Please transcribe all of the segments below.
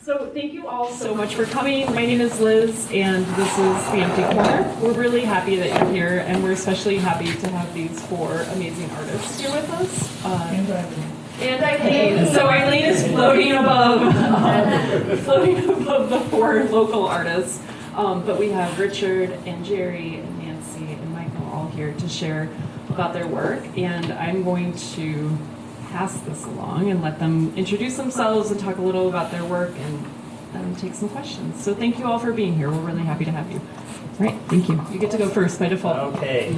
So thank you all so much for coming. My name is Liz, and this is The Empty Corner. We're really happy that you're here, and we're especially happy to have these four amazing artists here with us. And Eileen. So Eileen is floating above the four local artists. But we have Richard and Jeri and Nancy and Michael all here to share about their work. And I'm going to pass this along and let them introduce themselves and talk a little about their work and then take some questions. So thank you all for being here. We're really happy to have you. All right, thank you. You get to go first by default. Okay,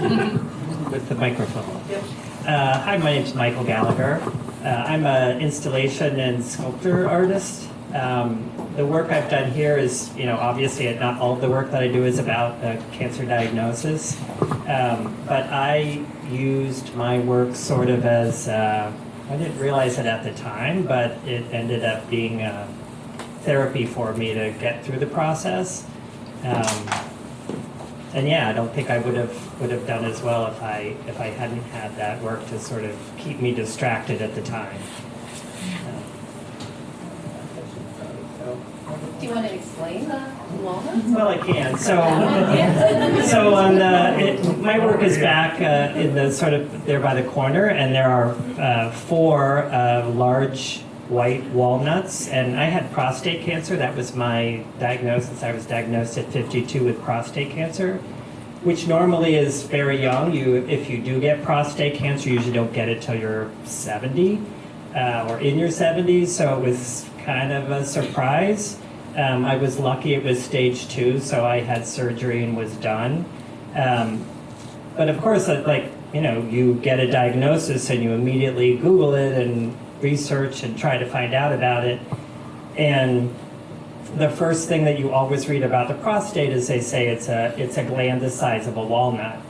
with the microphone. Yep. Hi, my name's Michael Gallagher. I'm an installation and sculptor artist. The work I've done here is, obviously not all of the work that I do is about cancer diagnosis, but I used my work sort of as, I didn't realize it at the time, but it ended up being therapy for me to get through the process. And yeah, I don't think I would have done as well if I hadn't had that work to sort of keep me distracted at the time. Do you want to explain the walnuts? Well, I can. So on my work is back in the sort of there by the corner, and there are four large white walnuts. And I had prostate cancer. That was my diagnosis. I was diagnosed at 52 with prostate cancer, which normally is very young. If you do get prostate cancer, you usually don't get it till you're 70 or in your 70s. So it was kind of a surprise. I was lucky it was stage 2, so I had surgery and was done. But of course, you get a diagnosis and you immediately Google it and research and try to find out about it. And the first thing that you always read about the prostate is they say it's a gland the size of a walnut.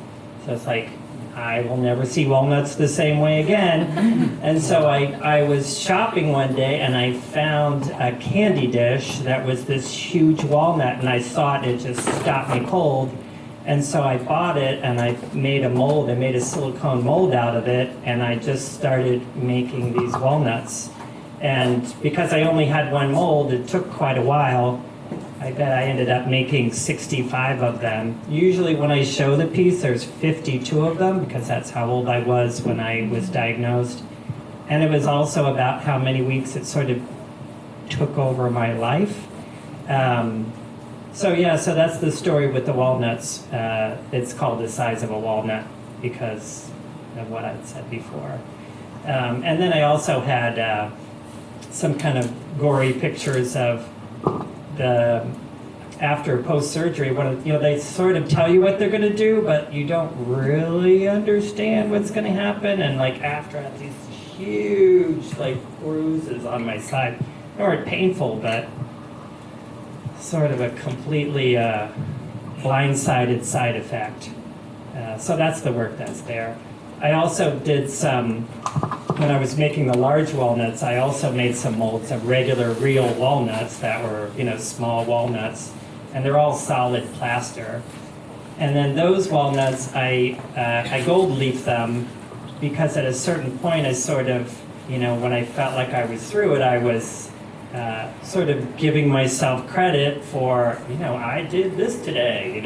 So it's like, I will never see walnuts the same way again. And so I was shopping one day and I found a candy dish that was this huge walnut, and I saw it just stopped me cold. And so I bought it and I made a mold. I made a silicone mold out of it, and I just started making these walnuts. And because I only had one mold, it took quite a while. I bet I ended up making 65 of them. Usually when I show the piece, there's 52 of them, because that's how old I was when I was diagnosed. And it was also about how many weeks it sort of took over my life. So that's the story with the walnuts. It's called the size of a walnut because of what I'd said before. And then I also had some kind of gory pictures of the after post-surgery. They sort of tell you what they're going to do, but you don't really understand what's going to happen. And after I had these huge bruises on my side, they weren't painful, but sort of a completely blindsided side effect. So that's the work that's there. I also did some, when I was making the large walnuts, I also made some molds of regular real walnuts that were, small walnuts, and they're all solid plaster. And then those walnuts, I gold leaf them because at a certain point I sort of, when I felt like I was through it, I was sort of giving myself credit for, I did this today,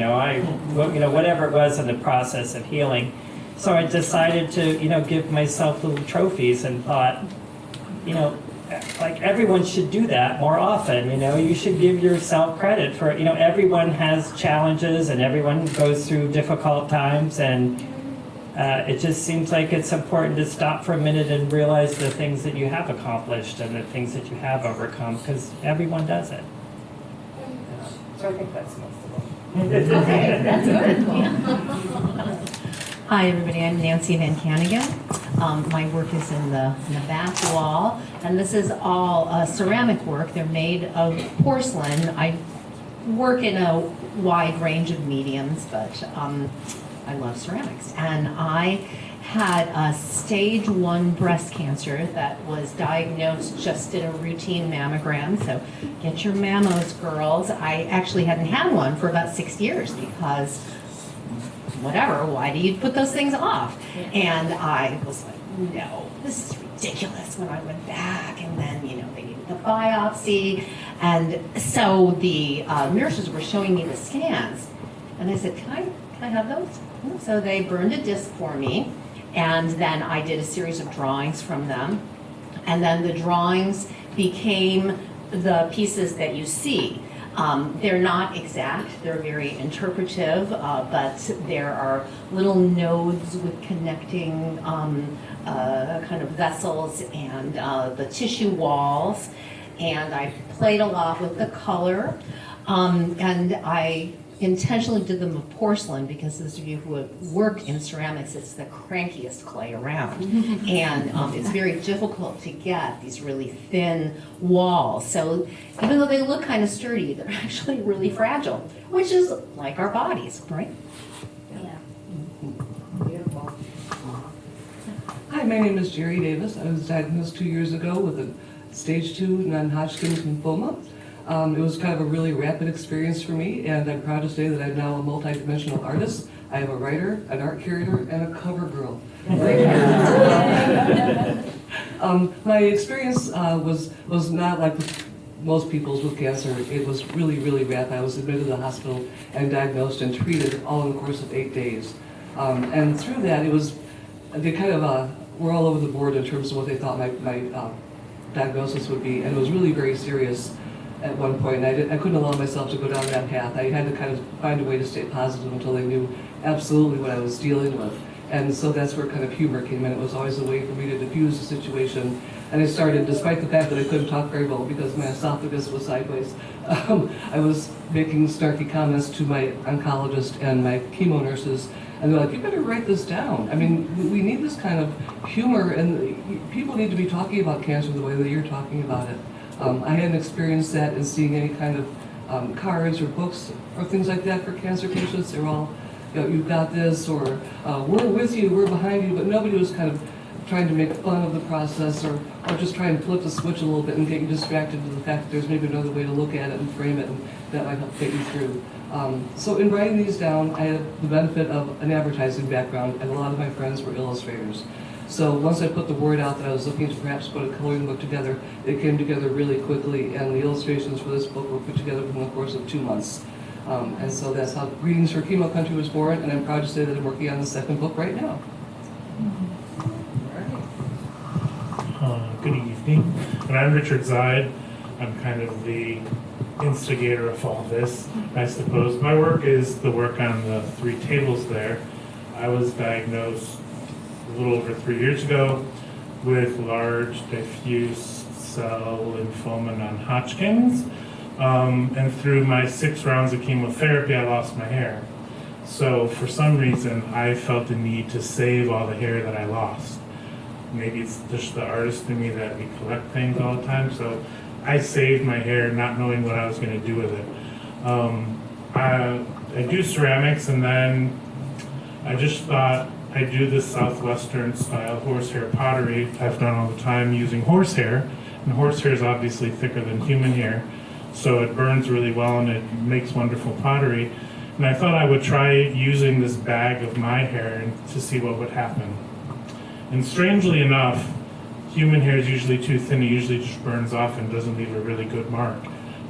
whatever it was in the process of healing. So I decided to, give myself little trophies and thought, everyone should do that more often. You should give yourself credit for, everyone has challenges and everyone goes through difficult times, and it just seems like it's important to stop for a minute and realize the things that you have accomplished and the things that you have overcome, because everyone does it. So I think that's most of it. Okay, that's good. Hi everybody, I'm Nancy VanKanegan. My work is in the back wall, and this is all ceramic work. They're made of porcelain. I work in a wide range of mediums, but I love ceramics. And I had a stage 1 breast cancer that was diagnosed, just did a routine mammogram, so get your mammos, girls. I actually hadn't had one for about 6 years because whatever, why do you put those things off? And I was like, no, this is ridiculous when I went back. And then, they needed the biopsy. And so the nurses were showing me the scans. And I said, can I have those? So they burned a disc for me. And then I did a series of drawings from them. And then the drawings became the pieces that you see. They're not exact, they're very interpretive, but there are little nodes with connecting kind of vessels and the tissue walls. And I played a lot with the color. And I intentionally did them of porcelain because those of you who have worked in ceramics, it's the crankiest clay around. And it's very difficult to get these really thin walls. So even though they look kind of sturdy, they're actually really fragile, which is like our bodies, right? Beautiful. Hi, my name is Jeri Davis. I was diagnosed 2 years ago with a stage 2 non-Hodgkin's lymphoma. It was kind of a really rapid experience for me, and I'm proud to say that I'm now a multi-dimensional artist. I am a writer, an art curator, and a cover girl. My experience was not like most people's with cancer. It was really, really rapid. I was admitted to the hospital and diagnosed and treated all in the course of 8 days. And through that, they kind of were all over the board in terms of what they thought my diagnosis would be, and it was really very serious at one point. And I couldn't allow myself to go down that path. I had to kind of find a way to stay positive until they knew absolutely what I was dealing with. And so that's where kind of humor came in. It was always a way for me to diffuse the situation. And I started, despite the fact that I couldn't talk very well because my esophagus was sideways, I was making snarky comments to my oncologist and my chemo nurses. And they're like, you better write this down. I mean, we need this kind of humor, and people need to be talking about cancer the way that you're talking about it. I hadn't experienced that in seeing any kind of cards or books or things like that for cancer patients. They're all, you know, you've got this, or we're with you, we're behind you, but nobody was kind of trying to make fun of the process or just trying to flip the switch a little bit and get you distracted to the fact that there's maybe another way to look at it and frame it, and that might help get you through. So in writing these down, I had the benefit of an advertising background, and a lot of my friends were illustrators. So once I put the word out that I was looking to perhaps put a coloring book together, it came together really quickly, and the illustrations for this book were put together within the course of 2 months. And so that's how Greetings for Chemo Country was born, and I'm proud to say that I'm working on the second book right now. Good evening, and I'm Richard Zeid. I'm kind of the instigator of all this, I suppose. My work is the work on the 3 tables there. I was diagnosed a little over 3 years ago with large diffuse cell lymphoma non-Hodgkin's. And through my 6 rounds of chemotherapy, I lost my hair. So for some reason, I felt the need to save all the hair that I lost. Maybe it's just the artist in me that we collect things all the time. So I saved my hair not knowing what I was going to do with it. I do ceramics, and then I just thought I'd do this southwestern style horsehair pottery I've done all the time using horsehair. And horsehair is obviously thicker than human hair, so it burns really well and it makes wonderful pottery. And I thought I would try using this bag of my hair to see what would happen. And strangely enough, human hair is usually too thin, it usually just burns off and doesn't leave a really good mark.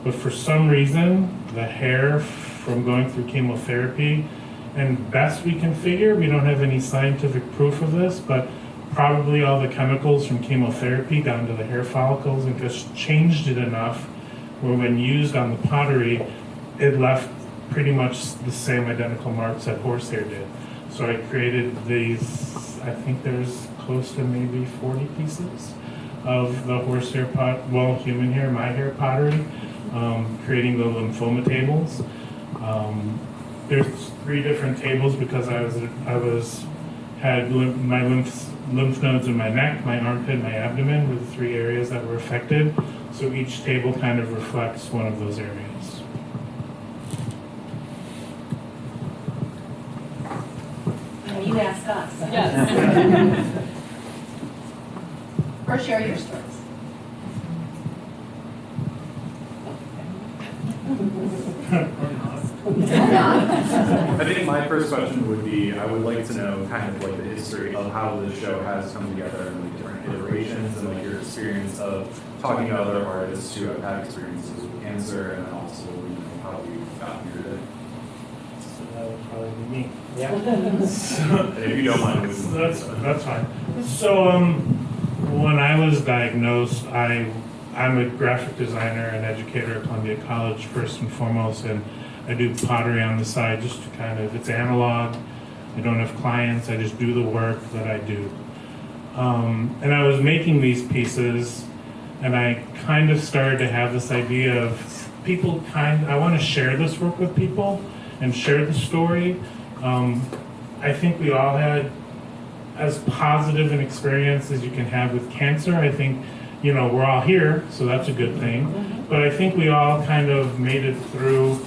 But for some reason, the hair from going through chemotherapy, and best we can figure, we don't have any scientific proof of this, but probably all the chemicals from chemotherapy down to the hair follicles and just changed it enough where when used on the pottery, it left pretty much the same identical marks that horsehair did. So I created these, I think there's close to maybe 40 pieces of the horsehair human hair, my hair pottery, creating the lymphoma tables. There's 3 different tables because had my lymph nodes in my neck, my armpit, my abdomen were the 3 areas that were affected. So each table kind of reflects one of those areas. And you ask us. Yes. Or share your stories. I think my first question would be, I would like to know kind of like the history of how the show has come together and the different iterations and like your experience of talking to other artists who have had experiences with cancer, and then also how you got here today. So that would probably be me. Yeah. And if you don't mind, That's fine. So when I was diagnosed, I'm a graphic designer and educator at Columbia College first and foremost, and I do pottery on the side just to kind of, it's analog. I don't have clients, I just do the work that I do. And I was making these pieces, and I kind of started to have this idea of I want to share this work with people and share the story. I think we all had as positive an experience as you can have with cancer. I think, we're all here, so that's a good thing. But I think we all kind of made it through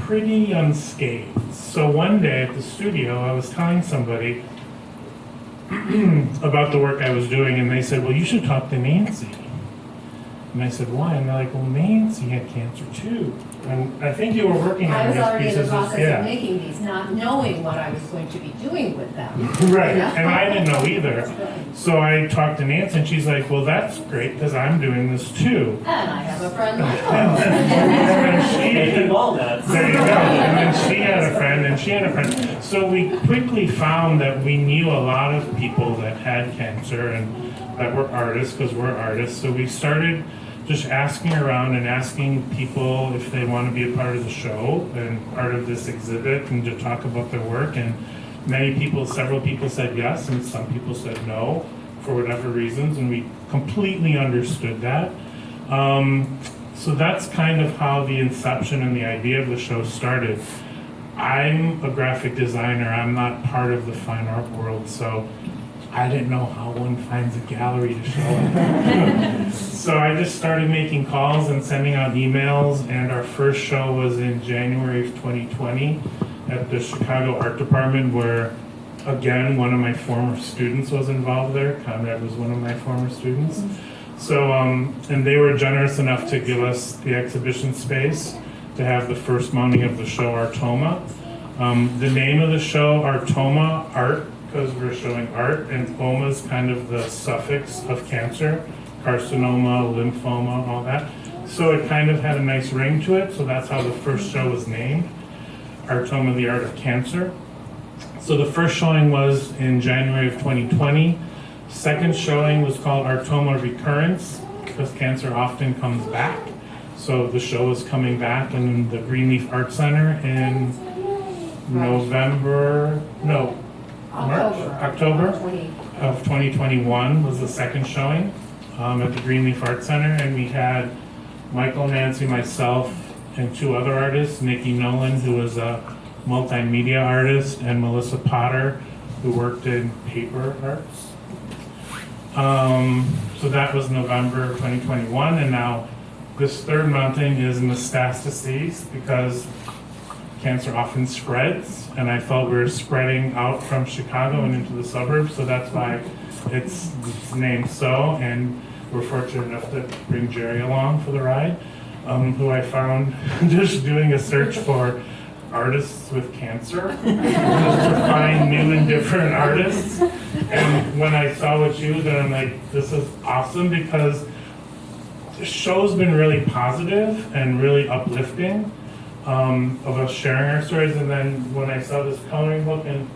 pretty unscathed. So one day at the studio, I was telling somebody about the work I was doing, and they said, well, you should talk to Nancy. And I said, why? And they're like, well, Nancy had cancer too. And I think you were working I on was these already in the pieces. process of making these, not knowing what I was going to be doing with them. Right, Yeah. and I didn't know either. So I talked to Nancy, and she's like, well, that's great, because I'm doing this too. And I have a friend, Michael. And Making walnuts. there you go. And then she had a friend, and she had a friend. So we quickly found that we knew a lot of people that had cancer and that were artists, because we're artists. So we started just asking around and asking people if they want to be a part of the show and part of this exhibit and to talk about their work. And several people said yes, and some people said no for whatever reasons, and we completely understood that. So that's kind of how the inception and the idea of the show started. I'm a graphic designer. I'm not part of the fine art world, so I didn't know how one finds a gallery to show it. So I just started making calls and sending out emails, and our first show was in January of 2020 at the Chicago Art Department, where, again, one of my former students was involved there. Conrad was one of my former students. So, and they were generous enough to give us the exhibition space to have the first mounting of the show, ARTOMA. The name of the show, ARTOMA, art, because we're showing art, and oma is kind of the suffix of cancer, carcinoma, lymphoma, all that. So it kind of had a nice ring to it, so that's how the first show was named, ARTOMA, the Art of Cancer. So the first showing was in January of 2020. Second showing was called ARTOMA Recurrence, because cancer often comes back. So the show is coming back in the Greenleaf Art Center in October of 2021 was the second showing at the Greenleaf Art Center, and we had Michael, Nancy, myself, and two other artists, Nikki Nolan, who was a multimedia artist, and Melissa Potter, who worked in paper arts. So that was November 2021, and now this third mounting is Mestastasis, because cancer often spreads, and I felt we were spreading out from Chicago and into the suburbs, so that's why it's named so. And we're fortunate enough to bring Jeri along for the ride, who I found just doing a search for artists with cancer, just to find new and different artists. And when I saw what you did, I'm like, this is awesome, because the show's been really positive and really uplifting. Of us sharing our stories, and then when I saw this coloring book and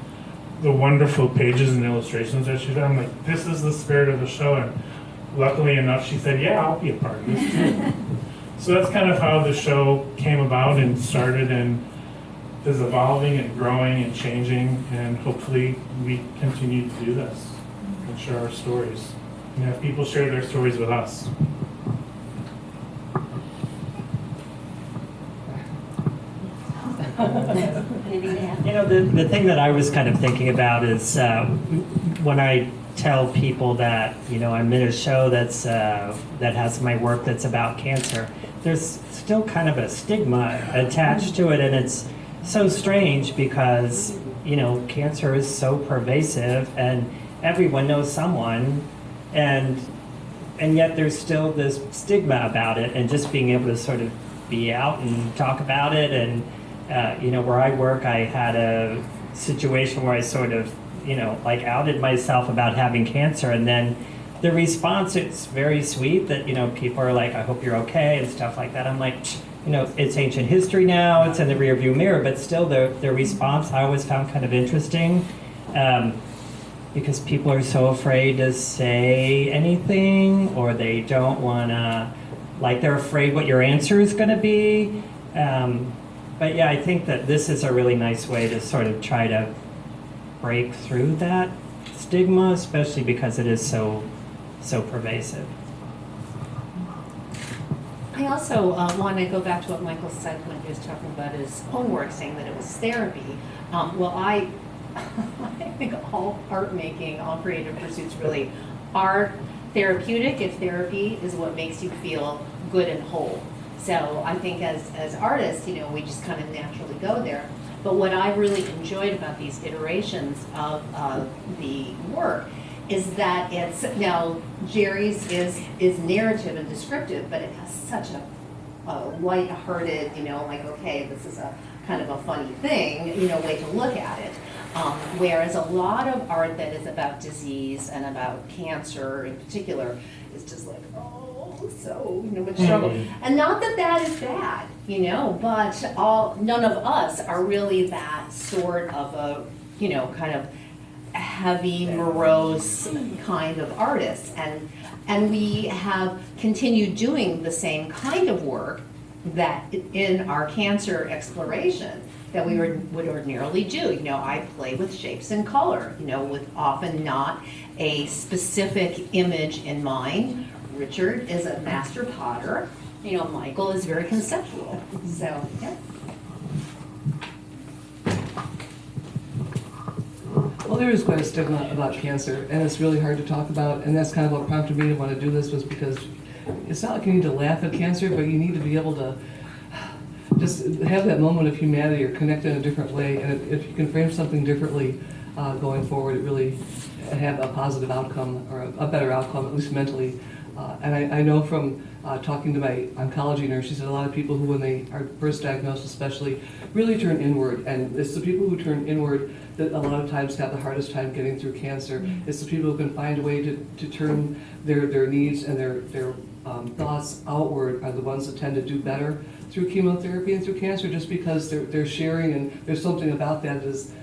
the wonderful pages and illustrations that she did, I'm like, this is the spirit of the show. And luckily enough, she said, yeah, I'll be a part of this too. So that's kind of how the show came about and started, and is evolving and growing and changing, and hopefully we continue to do this and share our stories and have people share their stories with us. The thing that I was kind of thinking about is when I tell people that, I'm in a show that has my work that's about cancer, there's still kind of a stigma attached to it, and it's so strange because, cancer is so pervasive and everyone knows someone, and yet there's still this stigma about it, and just being able to sort of be out and talk about it. And where I work, I had a situation where I sort of, outed myself about having cancer, and then the response, it's very sweet that, people are like, I hope you're okay and stuff like that. I'm like, it's ancient history now, it's in the rearview mirror, but still the response I always found kind of interesting, because people are so afraid to say anything, or they don't want to, like they're afraid what your answer is going to be. But yeah, I think that this is a really nice way to sort of try to break through that stigma, especially because it is so pervasive. I also want to go back to what Michael said when he was talking about his own work, saying that it was therapy. I think all art making, all creative pursuits really are therapeutic if therapy is what makes you feel good and whole. So I think as artists, we just kind of naturally go there. But what I really enjoyed about these iterations of the work is that it's, now Jeri's is narrative and descriptive, but it has such a light-hearted, like, okay, this is a kind of a funny thing, way to look at it. Whereas a lot of art that is about disease and about cancer in particular is just like, oh, so, much struggle. And not that that is bad, but none of us are really that sort of a, kind of heavy, morose kind of artists. And we have continued doing the same kind of work that in our cancer exploration that we would ordinarily do. I play with shapes and color, with often not a specific image in mind. Richard is a master potter. Michael is very conceptual. So, yeah. Well, there is quite a stigma about cancer, and it's really hard to talk about, and that's kind of what prompted me to want to do this, was because it's not like you need to laugh at cancer, but you need to be able to just have that moment of humanity or connect in a different way, and if you can frame something differently going forward, it really have a positive outcome, or a better outcome, at least mentally. And I know from talking to my oncology nurse, she said a lot of people who, when they are first diagnosed especially, really turn inward, and it's the people who turn inward that a lot of times have the hardest time getting through cancer. It's the people who can find a way to turn their needs and their thoughts outward are the ones that tend to do better through chemotherapy and through cancer, just because they're sharing, and there's something about that that is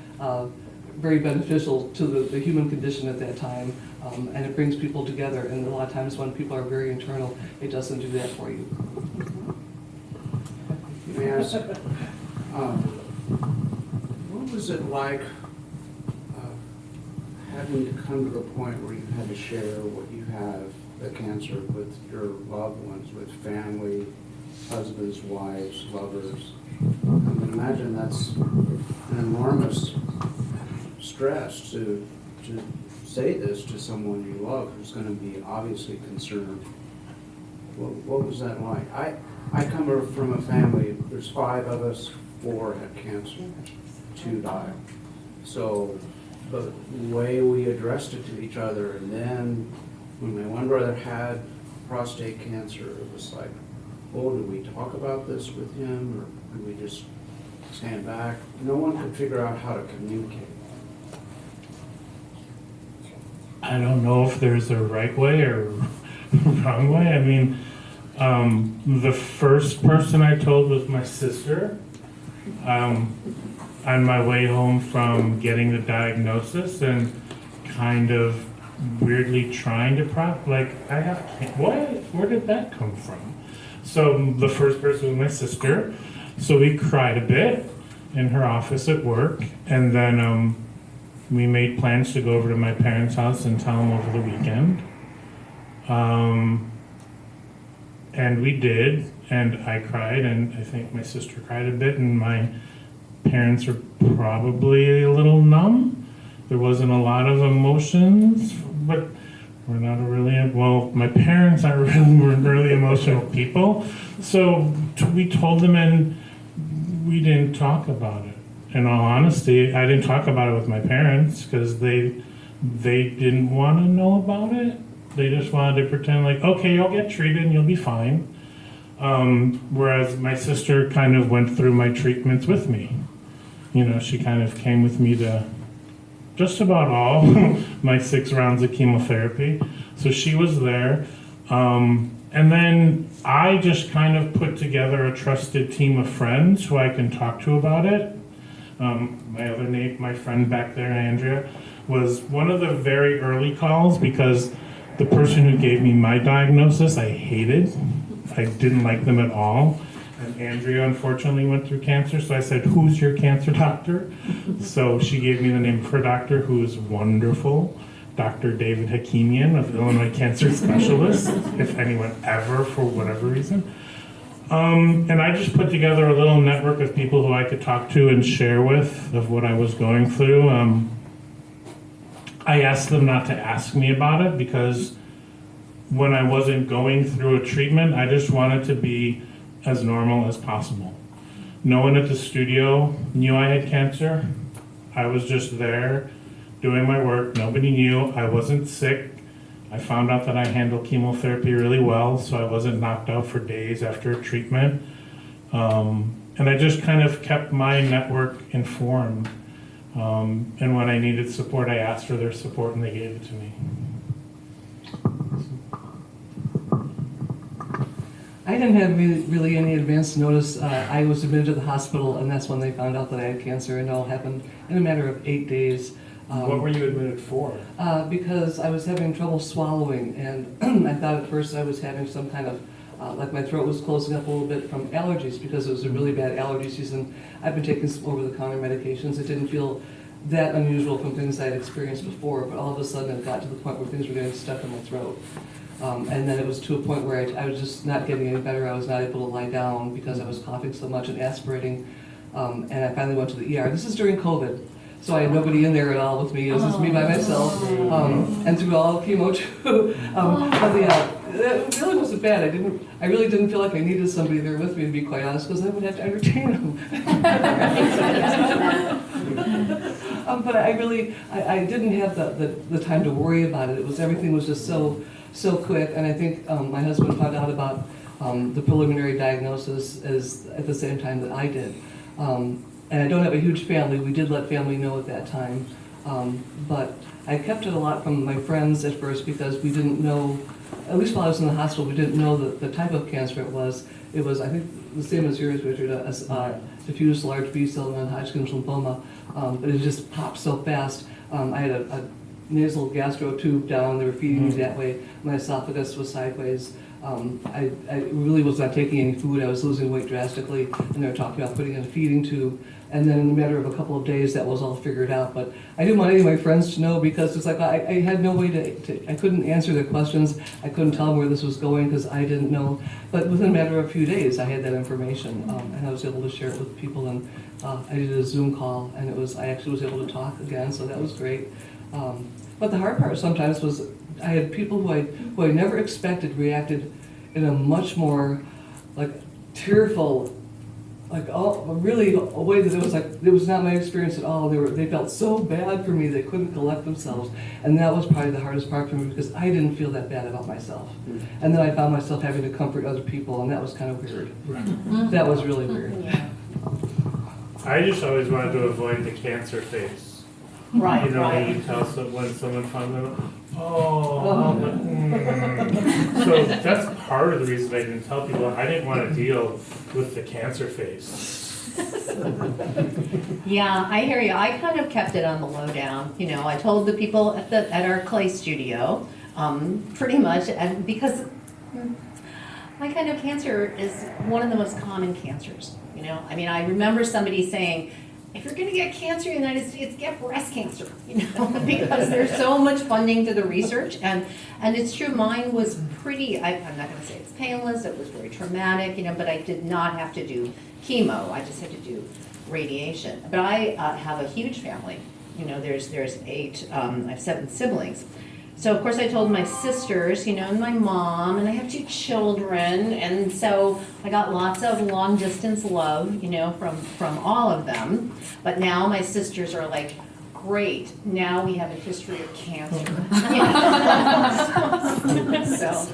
very beneficial to the human condition at that time, and it brings people together. And a lot of times when people are very internal, it doesn't do that for you. May I ask, what was it like having to come to the point where you had to share what you have, the cancer, with your loved ones, with family, husbands, wives, lovers? I can imagine that's an enormous stress to say this to someone you love who's going to be obviously concerned. What was that like? I come from a family, there's 5 of us, 4 had cancer, 2 died. So the way we addressed it to each other, and then when my one brother had prostate cancer, it was like, oh, do we talk about this with him, or do we just stand back? No one could figure out how to communicate. I don't know if there's a right way or wrong way. I mean, the first person I told was my sister. On my way home from getting the diagnosis, and kind of weirdly trying to where did that come from? So the first person was my sister. So we cried a bit in her office at work, and then we made plans to go over to my parents' house and tell them over the weekend. And we did, and I cried, and I think my sister cried a bit, and my parents were probably a little numb. There wasn't a lot of emotions, but we're not my parents aren't really emotional people. So we told them, and we didn't talk about it. In all honesty, I didn't talk about it with my parents because they didn't want to know about it. They just wanted to pretend like, okay, you'll get treated and you'll be fine. Whereas my sister kind of went through my treatments with me. She kind of came with me to just about all my 6 rounds of chemotherapy. So she was there. And then I just kind of put together a trusted team of friends who I can talk to about it. My friend back there, Andrea, was one of the very early calls because the person who gave me my diagnosis I hated. I didn't like them at all. And Andrea unfortunately went through cancer, so I said, "Who's your cancer doctor?" So she gave me the name of her doctor, who is wonderful, Dr. David Hakimian of Illinois Cancer Specialists, if anyone ever, for whatever reason. And I just put together a little network of people who I could talk to and share with of what I was going through. I asked them not to ask me about it because when I wasn't going through a treatment, I just wanted to be as normal as possible. No one at the studio knew I had cancer. I was just there doing my work. Nobody knew. I wasn't sick. I found out that I handled chemotherapy really well, so I wasn't knocked out for days after a treatment. And I just kind of kept my network informed. And when I needed support, I asked for their support and they gave it to me. I didn't have really any advance notice. I was admitted to the hospital, and that's when they found out that I had cancer, and it all happened in a matter of 8 days. What were you admitted for? Because I was having trouble swallowing, and I thought at first I was having some kind of, like my throat was closing up a little bit from allergies because it was a really bad allergy season. I've been taking some over-the-counter medications. It didn't feel that unusual from things I'd experienced before, but all of a sudden it got to the point where things were getting stuck in my throat. And then it was to a point where I was just not getting any better. I was not able to lie down because I was coughing so much and aspirating. And I finally went to the ER. This is during COVID, so I had nobody in there at all with me. It was just me by myself, and through all chemo too. But it really wasn't bad. I really didn't feel like I needed somebody there with me, to be quite honest, because I would have to entertain them. But I didn't have the time to worry about it. Everything was just so quick, and I think my husband found out about the preliminary diagnosis at the same time that I did. And I don't have a huge family. We did let family know at that time. But I kept it a lot from my friends at first because we didn't know, at least while I was in the hospital, we didn't know the type of cancer it was. It was, I think, the same as yours, Richard, a diffuse large B-cell non-Hodgkin's lymphoma. But it just popped so fast. I had a nasal gastro tube down. They were feeding me that way. My esophagus was sideways. I really was not taking any food. I was losing weight drastically, and they were talking about putting in a feeding tube. And then in a matter of a couple of days, that was all figured out. But I didn't want any of my friends to know because it's like I had no way I couldn't answer their questions. I couldn't tell them where this was going because I didn't know. But within a matter of a few days, I had that information, and I was able to share it with people. And I did a Zoom call, and I actually was able to talk again, so that was great. But the hard part sometimes was I had people who I never expected reacted in a much more like tearful, like really a way that it was not my experience at all. They felt so bad for me they couldn't collect themselves, and that was probably the hardest part for me because I didn't feel that bad about myself. And then I found myself having to comfort other people, and that was kind of weird. That was really weird. I just always wanted to avoid the cancer face. Right, You know, right. when you tell when someone found them, So that's part of the reason I didn't tell people. I didn't want to deal with the cancer face. Yeah, I hear you. I kind of kept it on the lowdown. You know, I told the people at our clay studio, pretty much, and because my kind of cancer is one of the most common cancers. You know, I mean, I remember somebody saying, if you're going to get cancer in the United States, get breast cancer, you know, because there's so much funding to the research. And it's true, mine was pretty, I'm not going to say it's painless, it was very traumatic, you know, but I did not have to do chemo. I just had to do radiation. But I have a huge family. You know, there's 8, I have 7 siblings. So of course I told my sisters, you know, and my mom, and I have 2 children, and so I got lots of long distance love, you know, from all of them. But now my sisters are like, great, now we have a history of cancer. So.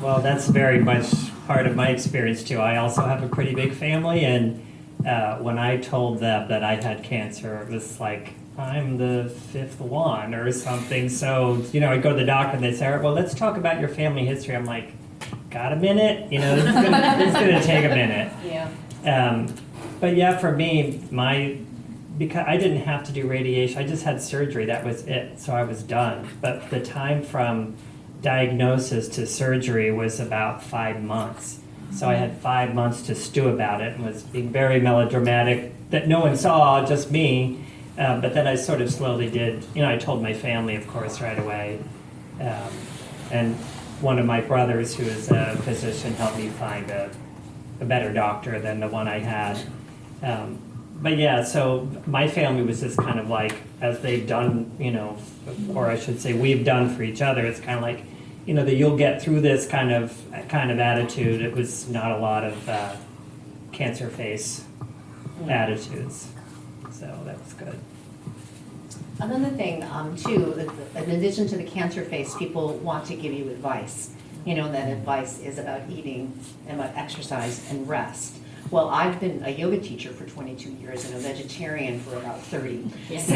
Well, that's very much part of my experience too. I also have a pretty big family, and when I told them that I had cancer, it was like I'm the fifth one or something. So, I go to the doctor and they say, all right, well, let's talk about your family history. I'm like, got a minute? This is gonna take a minute. Yeah. But yeah, for me, because I didn't have to do radiation, I just had surgery, that was it, so I was done. But the time from diagnosis to surgery was about 5 months. So I had 5 months to stew about it and was being very melodramatic that no one saw, just me. But then I sort of slowly did, I told my family, of course, right away. And one of my brothers, who is a physician, helped me find a better doctor than the one I had. But yeah, so my family was just kind of like, as they've done, or I should say we've done for each other, it's kind of like, that you'll get through this kind of attitude. It was not a lot of cancer face attitudes. So that was good. Another thing, too, in addition to the cancer face, people want to give you advice. That advice is about eating and about exercise and rest. Well, I've been a yoga teacher for 22 years and a vegetarian for about 30. So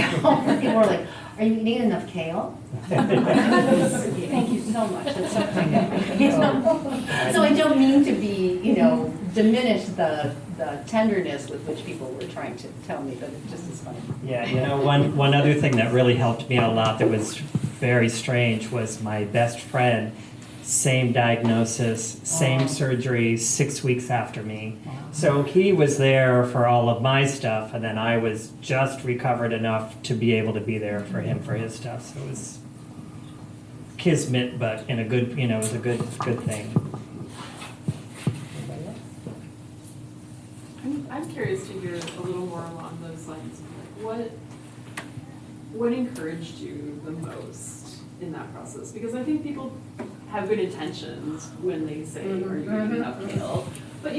people are like, are you eating enough kale? Thank you so much. That's so kind of you. So I don't mean to be, diminish the tenderness with which people were trying to tell me, but it just is funny. Yeah, one other thing that really helped me out a lot that was very strange was my best friend, same diagnosis, same surgery, 6 weeks after me. So he was there for all of my stuff, and then I was just recovered enough to be able to be there for him for his stuff. So it was kismet, but in a good, it was a good thing. I'm curious to hear a little more along those lines. What encouraged you the most in that process? Because I think people have good intentions when they say, are you eating enough kale? But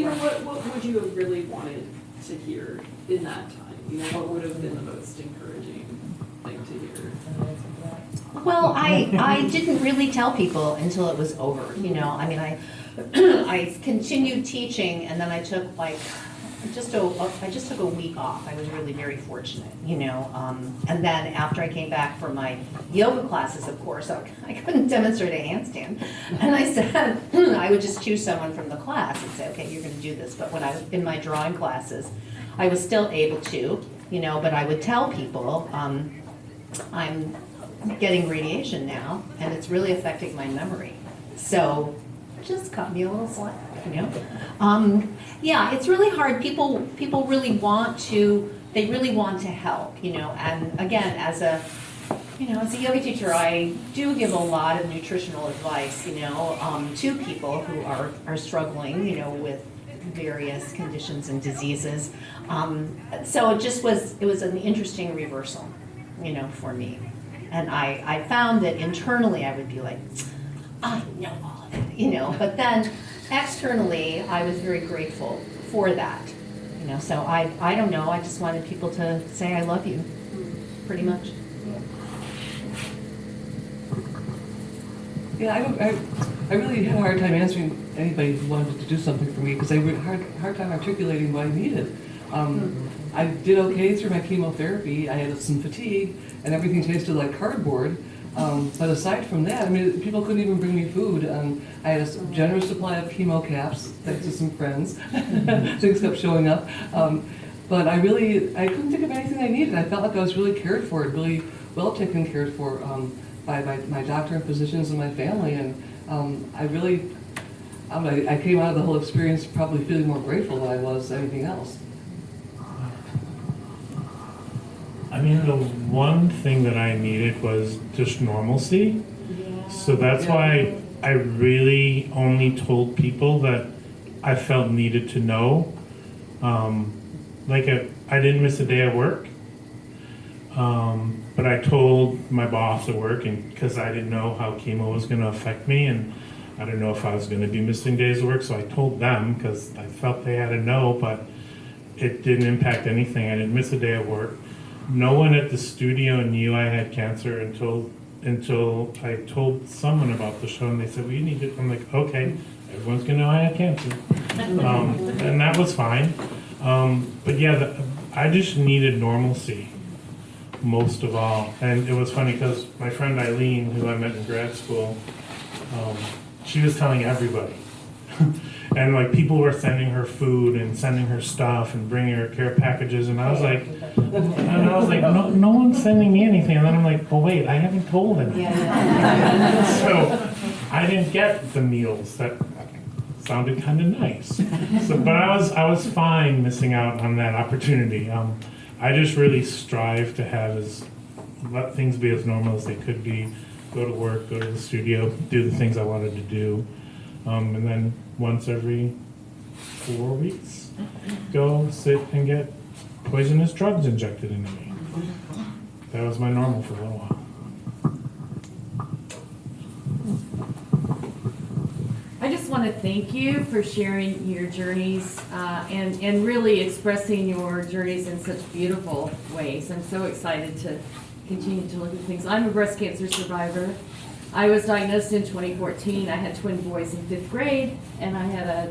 what would you have really wanted to hear in that time? What would have been the most encouraging thing to hear? Well, I didn't really tell people until it was over. I continued teaching, and then I took I just took a week off. I was really very fortunate, and then after I came back from my yoga classes, of course, I couldn't demonstrate a handstand. And I said, I would just choose someone from the class and say, okay, you're going to do this. But when I was in my drawing classes, I was still able to, but I would tell people, I'm getting radiation now, and it's really affecting my memory. So just cut me a little slack, Yeah, it's really hard. People really want to, they really want to help, and again, as a yoga teacher, I do give a lot of nutritional advice, to people who are struggling, with various conditions and diseases. So it was an interesting reversal, for me. And I found that internally I would be like, I know all of it, but then externally I was very grateful for that, so I don't know, I just wanted people to say I love you, pretty much. Yeah, I really had a hard time answering anybody who wanted to do something for me because I had a hard time articulating what I needed. I did okay through my chemotherapy. I had some fatigue and everything tasted like cardboard. But aside from that, people couldn't even bring me food. I had a generous supply of chemo caps, thanks to some friends. Things kept showing up. But I couldn't think of anything I needed. I felt like I was really cared for, really well taken care for by my doctor and physicians and my family. And I came out of the whole experience probably feeling more grateful than I was anything else. The one thing that I needed was just normalcy. So that's why I really only told people that I felt needed to know. I didn't miss a day at work. But I told my boss at work, and because I didn't know how chemo was going to affect me, and I didn't know if I was going to be missing days of work, so I told them because I felt they had to know, but it didn't impact anything. I didn't miss a day of work. No one at the studio knew I had cancer until I told someone about the show, and they said, well, you need it. I'm like, okay, everyone's going to know I had cancer. And that was fine. But yeah, I just needed normalcy. most of all. And it was funny because my friend Eileen, who I met in grad school, she was telling everybody. And like people were sending her food and sending her stuff and bringing her care packages, and I was like, no one's sending me anything. And then I'm like, oh wait, I haven't told anyone. So I didn't get the meals. That sounded kind of nice. So, but I was fine missing out on that opportunity. I just really strive to let things be as normal as they could be. Go to work, go to the studio, do the things I wanted to do, and then once every 4 weeks, go sit and get poisonous drugs injected into me. That was my normal for a little while. I just want to thank you for sharing your journeys and really expressing your journeys in such beautiful ways. I'm so excited to continue to look at things. I'm a breast cancer survivor. I was diagnosed in 2014. I had twin boys in 5th grade, and I had a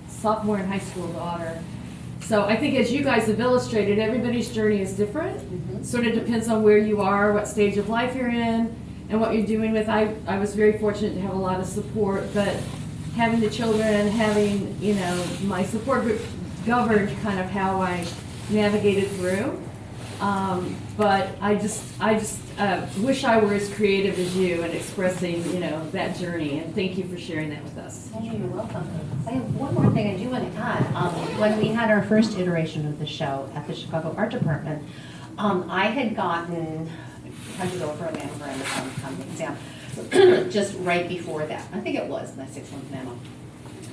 sophomore in high school daughter. So I think as you guys have illustrated, everybody's journey is different. Sort of depends on where you are, what stage of life you're in, and what you're doing with. I was very fortunate to have a lot of support, but having the children, having, my support group governed kind of how I navigated through. But I just wish I were as creative as you in expressing, that journey. And thank you for sharing that with us. Oh, you're welcome. I have one more thing I do want to add. When we had our first iteration of the show at the Chicago Art Department, I had gotten, had to go for a mammogram exam just right before that. I think it was my 6-month mammo.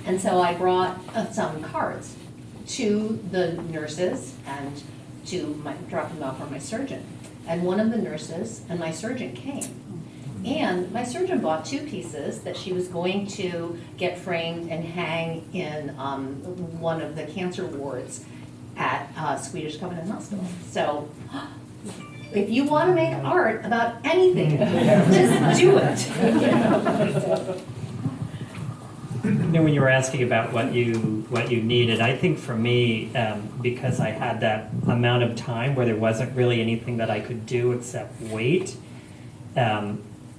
And so I brought some cards to the nurses and drop them off for my surgeon. And one of the nurses and my surgeon came. And my surgeon bought 2 pieces that she was going to get framed and hang in one of the cancer wards at Swedish Covenant Hospital. So if you want to make art about anything, just do it. When you were asking about what you needed, I think for me, because I had that amount of time where there wasn't really anything that I could do except wait,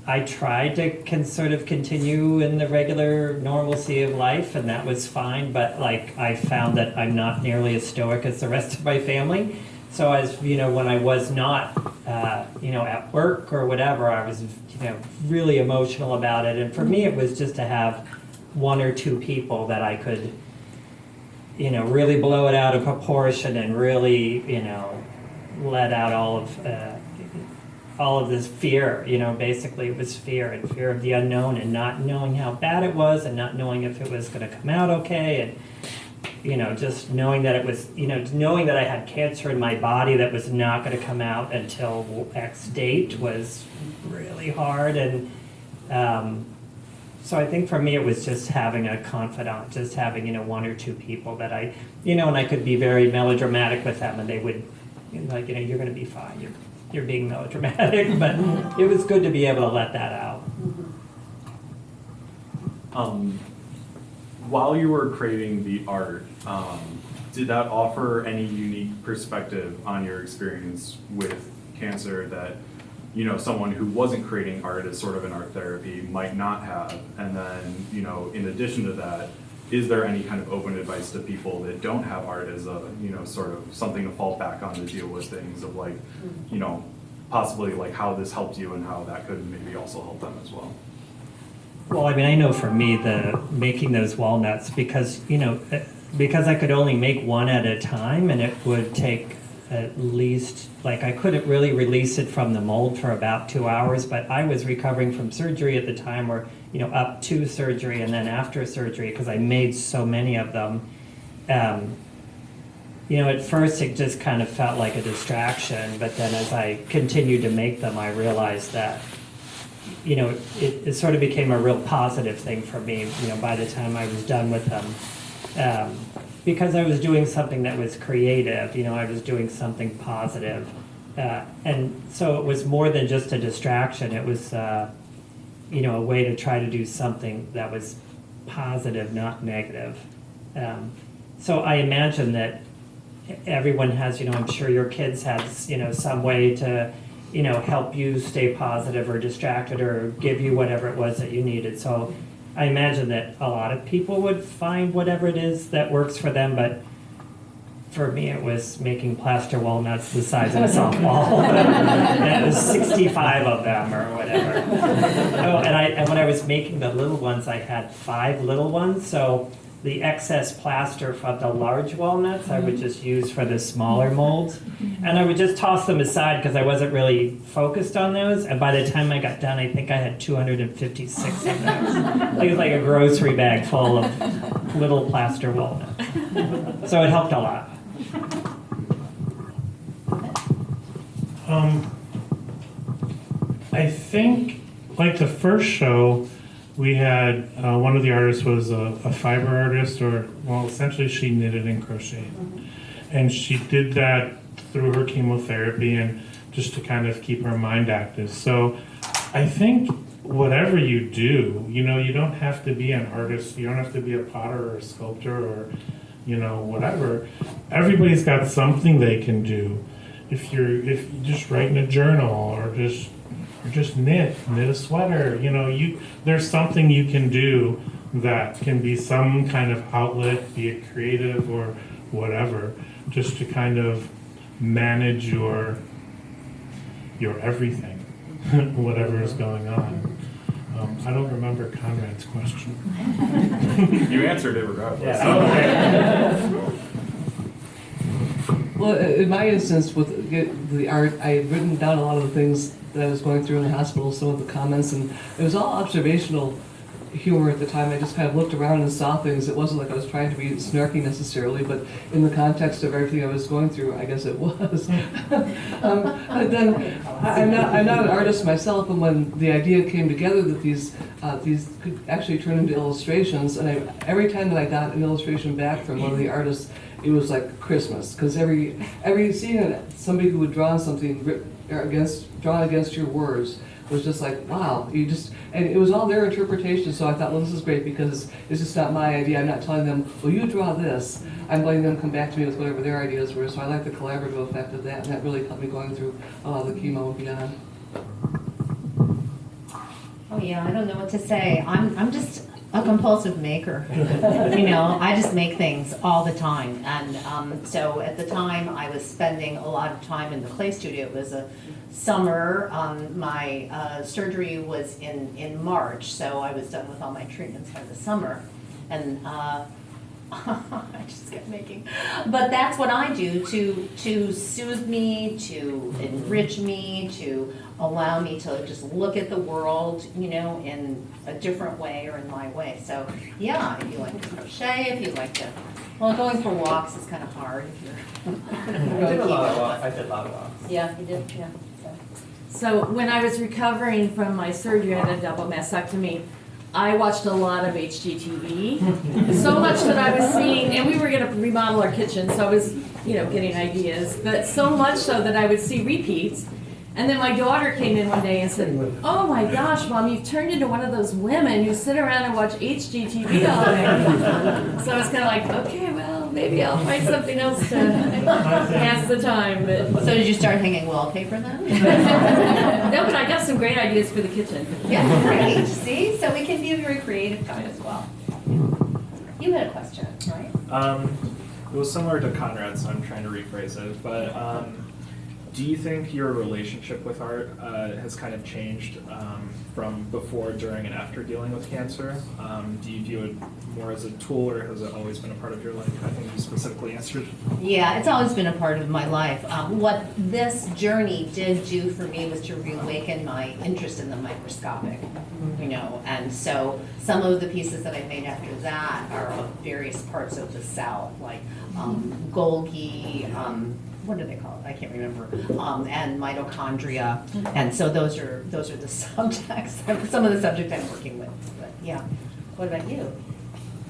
I tried to sort of continue in the regular normalcy of life, and that was fine. But like I found that I'm not nearly as stoic as the rest of my family. So as when I was not at work or whatever, I was really emotional about it. And for me, it was just to have 1 or 2 people that I could, really blow it out of proportion and really, let out all of this fear. Basically it was fear of the unknown and not knowing how bad it was and not knowing if it was going to come out okay, and just knowing that it was, knowing that I had cancer in my body that was not going to come out until X date was really hard. And so I think for me it was just having a confidant, just having 1 or 2 people that I, and I could be very melodramatic with them, and they would like, you're going to be fine. You're being melodramatic, but it was good to be able to let that out. While you were creating the art, did that offer any unique perspective on your experience with cancer that someone who wasn't creating art as sort of an art therapy might not have? And then, in addition to that, is there any kind of open advice to people that don't have art as a, sort of something to fall back on to deal with things of like, possibly like how this helped you and how that could maybe also help them as well? Well, I know for me, making those walnuts, because I could only make 1 at a time, and it would take at least, I couldn't really release it from the mold for about 2 hours, but I was recovering from surgery at the time, or up to surgery and then after surgery, because I made so many of them. At first it just kind of felt like a distraction, but then as I continued to make them, I realized that it sort of became a real positive thing for me, by the time I was done with them. Because I was doing something that was creative, I was doing something positive. And so it was more than just a distraction. It was, a way to try to do something that was positive, not negative. So I imagine that, everyone has, I'm sure your kids had, some way to, help you stay positive or distracted or give you whatever it was that you needed. So I imagine that a lot of people would find whatever it is that works for them, but for me, it was making plaster walnuts the size of a softball. And it was 65 of them or whatever. Oh, and when I was making the little ones, I had 5 little ones. So the excess plaster from the large walnuts, I would just use for the smaller molds. And I would just toss them aside because I wasn't really focused on those. And by the time I got done, I think I had 256 of those. It was like a grocery bag full of little plaster walnuts. So it helped a lot. I think, like the first show, we had one of the artists was a fiber artist, or well, essentially she knitted and crocheted, and she did that through her chemotherapy and just to kind of keep her mind active. So I think whatever you do, you don't have to be an artist, you don't have to be a potter or a sculptor or whatever. Everybody's got something they can do. If you just write in a journal or just knit a sweater, there's something you can do that can be some kind of outlet, be it creative or whatever, just to kind of manage your everything, whatever is going on. I don't remember Conrad's question. You answered it regardless. Well, in my instance with the art, I had written down a lot of the things that I was going through in the hospital, some of the comments, and it was all observational humor at the time. I just kind of looked around and saw things. It wasn't like I was trying to be snarky necessarily, but in the context of everything I was going through, I guess it was. But then I'm not an artist myself, and when the idea came together that these could actually turn into illustrations, and every time that I got an illustration back from one of the artists, it was like Christmas, because every seeing somebody who would draw something drawn against your words was just like, wow, and it was all their interpretation. So I thought, well, this is great because it's just not my idea. I'm not telling them, well, you draw this. I'm letting them come back to me with whatever their ideas were. So I like the collaborative effect of that, and that really helped me going through a lot of the chemo and beyond. Oh yeah, I don't know what to say. I'm just a compulsive maker. I just make things all the time. And so at the time, I was spending a lot of time in the clay studio. It was a summer. My surgery was in March, so I was done with all my treatments by the summer. And I just kept making. But that's what I do to soothe me, to enrich me, to allow me to just look at the world, in a different way or in my way. So yeah, if you like to crochet, if you like to, going for walks is kind of hard if you're. I did a lot of walks. Yeah, you did, yeah. So when I was recovering from my surgery, I had a double mastectomy. I watched a lot of HGTV, so much that I was seeing, and we were going to remodel our kitchen, so I was, getting ideas, but so much so that I would see repeats. And then my daughter came in one day and said, "Oh my gosh, Mom, you've turned into one of those women who sit around and watch HGTV all day." So I was kind of like, okay, well, maybe I'll find something else to pass the time. But So did you start hanging wallpaper then? no, but I got some great ideas for the kitchen. Yeah, great. See, so we can be a very creative guy as well. You had a question, right? It was similar to Conrad, so I'm trying to rephrase it. But do you think your relationship with art has kind of changed from before, during, and after dealing with cancer? Do you view it more as a tool, or has it always been a part of your life? I think you specifically answered. Yeah, it's always been a part of my life. What this journey did do for me was to reawaken my interest in the microscopic, and so some of the pieces that I made after that are of various parts of the cell, like Golgi, what do they call it? I can't remember. And mitochondria, and so those are the subjects. Some of the subjects I'm working with. But yeah, what about you?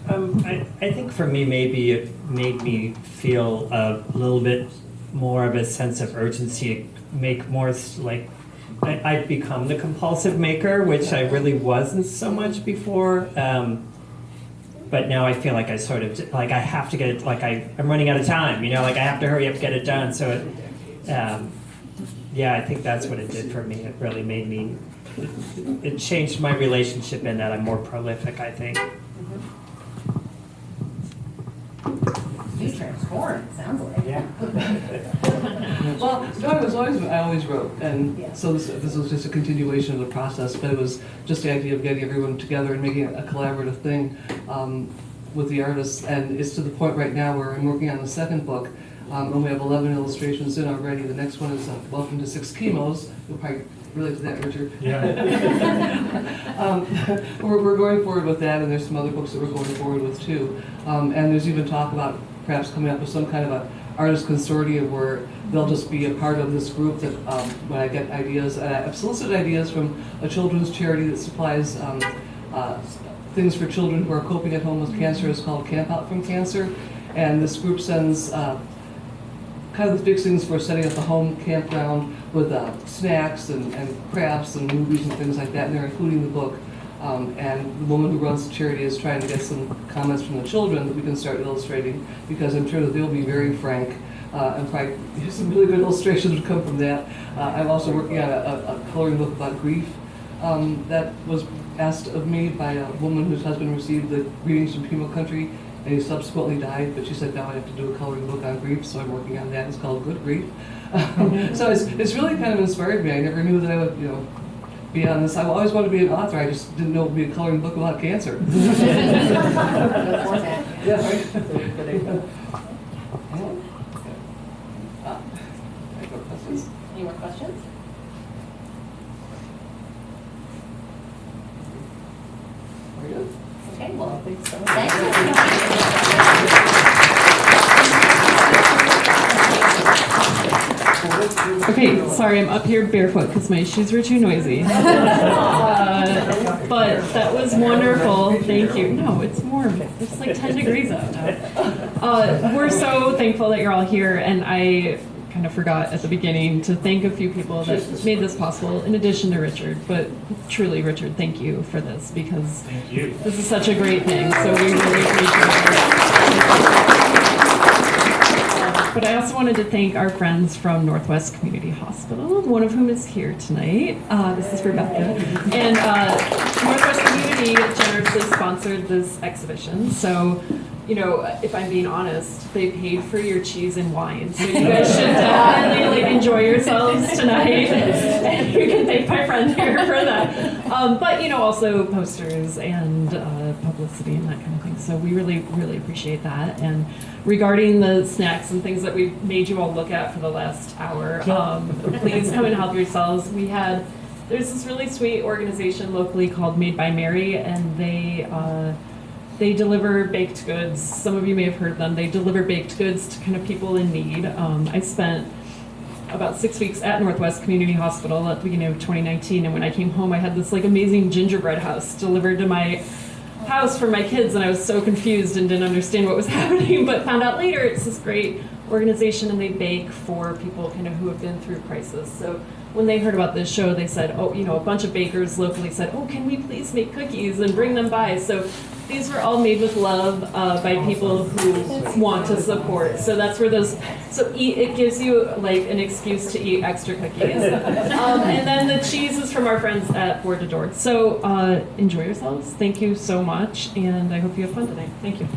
I think for me, maybe it made me feel a little bit more of a sense of urgency. Make more like I've become the compulsive maker, which I really wasn't so much before. but now I feel like I sort of, like I have to get it, like I'm running out of time, you know, like I have to hurry up, get it done. So it, yeah, I think that's what it did for me. It really made me, it changed my relationship in that I'm more prolific, I think. You transformed, it sounds like. Yeah. Well, no, I always wrote, and so this was just a continuation of the process, but it was just the idea of getting everyone together and making it a collaborative thing with the artists, and it's to the point right now where I'm working on the second book, and we have 11 illustrations in already. The next one is Welcome to 6 Chemos. You'll probably relate to that, Richard. Yeah. We're going forward with that, and there's some other books that we're going forward with too. And there's even talk about perhaps coming up with some kind of a artist consortium where they'll just be a part of this group that when I get ideas, and I've solicited ideas from a children's charity that supplies things for children who are coping at home with cancer. It's called Camp Out from Cancer, and this group sends kind of the big things for setting up a home campground with snacks and crafts and movies and things like that, and they're including the book. And the woman who runs the charity is trying to get some comments from the children that we can start illustrating, because I'm sure that they'll be very frank, and probably some really good illustrations would come from that. I'm also working on a coloring book about grief that was asked of me by a woman whose husband received the greetings from Chemo Country, and he subsequently died, but she said now I have to do a coloring book on grief, so I'm working on that. It's called Good Grief. So it's really kind of inspired me. I never knew that I would, you know, be on this. I always wanted to be an author. I just didn't know it would be a coloring book about cancer. Yeah, right. Any more questions? Very good. Okay, well, thank Okay, sorry, I'm up here barefoot because my shoes were too noisy. But that was wonderful. Thank you. No, it's warm. It's like 10 degrees out now. We're so thankful that you're all here, and I kind of forgot at the beginning to thank a few people that made this possible, in addition to Richard. But truly, Richard, thank you for this, because Thank you. this is such a great thing, so we really appreciate it. But I also wanted to thank our friends from Northwest Community Hospital, one of whom is here tonight. This is Rebecca. And Northwest Community generously sponsored this exhibition. So, you know, if I'm being honest, they paid for your cheese and wine. So you guys should definitely enjoy yourselves tonight. And you can thank my friend here for that. But, you know, also posters and publicity and that kind of thing. So we really, really appreciate that. And regarding the snacks and things that we made you all look at for the last hour, please come and help yourselves. There's this really sweet organization locally called Made by Mary, and they deliver baked goods. Some of you may have heard them. They deliver baked goods to kind of people in need. I spent about 6 weeks at Northwest Community Hospital at the beginning of 2019, and when I came home, I had this like amazing gingerbread house delivered to my house for my kids, and I was so confused and didn't understand what was happening, but found out later it's this great organization, and they bake for people kind of who have been through crisis. So when they heard about this show, they said, oh, you know, a bunch of bakers locally said, oh, can we please make cookies and bring them by? So these were all made with love by people who want to support. So that's where it gives you like an excuse to eat extra cookies. And then the cheese is from our friends at Board de Dort. So enjoy yourselves. Thank you so much, and I hope you have fun tonight. Thank you.